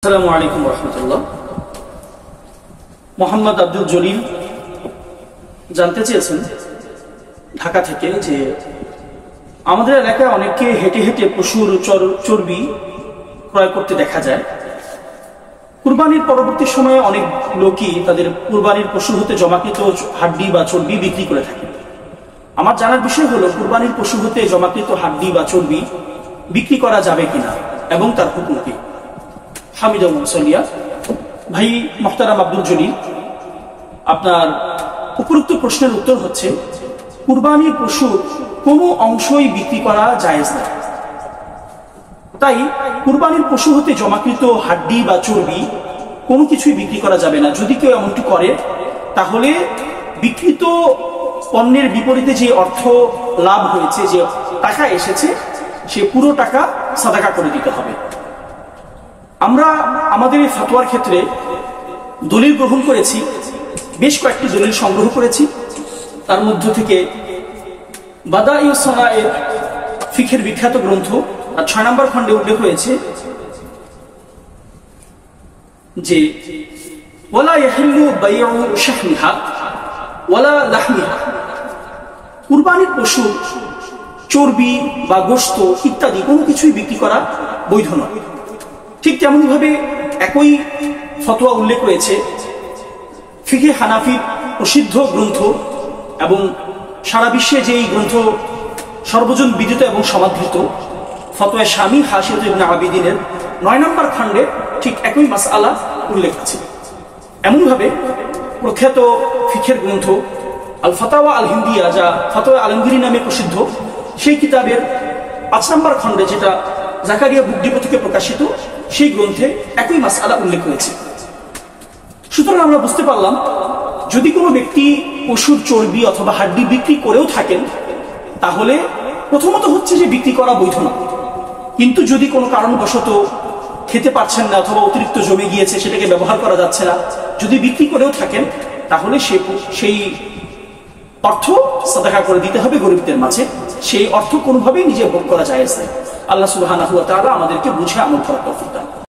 আসসালামু আলাইকুম রহমতুল্লাহ। মোহাম্মদ আব্দুল জলিল জানতে চেয়েছেন ঢাকা থেকে যে আমাদের এলাকায় অনেককে হেঁটে হেঁটে পশুর চর্বি ক্রয় করতে দেখা যায়। কুরবানির পরবর্তী সময়ে অনেক লোকই তাদের কুরবানির পশু হতে জমাকৃত হাড্ডি বা চর্বি বিক্রি করে থাকে। আমার জানার বিষয় হলো কুরবানির পশু হতে জমাকৃত হাড্ডি বা চর্বি বিক্রি করা যাবে কিনা এবং তার হুকুম কি। হামিদা মুসলিয়া ভাই মোহতারাম আব্দুল জলিল, আপনার উপরোক্ত প্রশ্নের উত্তর হচ্ছে কুরবানির পশুর কোনো অংশই বিক্রি করা জায়েজ না। তাই কুরবানির পশু হতে জমাকৃত হাড্ডি বা চর্বি কোনো কিছুই বিক্রি করা যাবে না। যদি কেউ এমনটি করে তাহলে বিক্রিত পণ্যের বিপরীতে যে অর্থ লাভ হয়েছে, যে টাকা এসেছে, সে পুরো টাকা সাদাকা করে দিতে হবে। আমরা আমাদের এই ফতোয়ার ক্ষেত্রে দলিল গ্রহণ করেছি, বেশ কয়েকটি দলিল সংগ্রহ করেছি। তার মধ্য থেকে বাদাইউস সানায়ের ফিকহের বিখ্যাত গ্রন্থ আর ৬ নম্বর খণ্ডে উল্লেখ হয়েছে যে ওয়ালা ইয়াহিল্লু বাইউ শাহমিহা ওয়ালা লাহমিহা, কুরবানির পশু চর্বি বা গোশত ইত্যাদি কোনো কিছুই বিক্রি করা বৈধ নয়। ঠিক তেমনভাবে একই ফতোয়া উল্লেখ রয়েছে ফিকহে হানাফির প্রসিদ্ধ গ্রন্থ এবং সারা বিশ্বে যে এই গ্রন্থ সর্বজন বিদিত এবং সমাদৃত ফতোয়া শামী হাশিদ ইবনে আবিদিনের ৯ নম্বর খণ্ডে ঠিক একই মাসআলা উল্লেখ আছে। এমনভাবে প্রখ্যাত ফিকহের গ্রন্থ আল ফাতাওয়া আল হিন্দিয়া, যা ফতোয়া আলমগীরি নামে প্রসিদ্ধ, সেই কিতাবের ৫ নম্বর খণ্ডে, যেটা জাকারিয়া বুক ডিপো থেকে প্রকাশিত, সেই গ্রন্থে একই মাসআলা উল্লেখ হয়েছে। সুতরাং আমরা বুঝতে পারলাম, যদি কোনো ব্যক্তি পশুর চর্বি অথবা হাড্ডি বিক্রি করেও থাকেন তাহলে প্রথমত হচ্ছে যে বিক্রি করা বৈধ না। কিন্তু যদি কোনো কারণবশত খেতে পারছেন না অথবা অতিরিক্ত জমে গিয়েছে, সেটাকে ব্যবহার করা যাচ্ছে না, যদি বিক্রি করেও থাকেন তাহলে সেই অর্থ সাদাকা করে দিতে হবে গরিবদের মাঝে। সেই অর্থ কোনোভাবেই নিজে ভোগ করা জায়েজ নেই। আল্লাহ সুবহানাহু ওয়া তাআলা আমাদেরকে বুঝে আমল করার তৌফিক দান।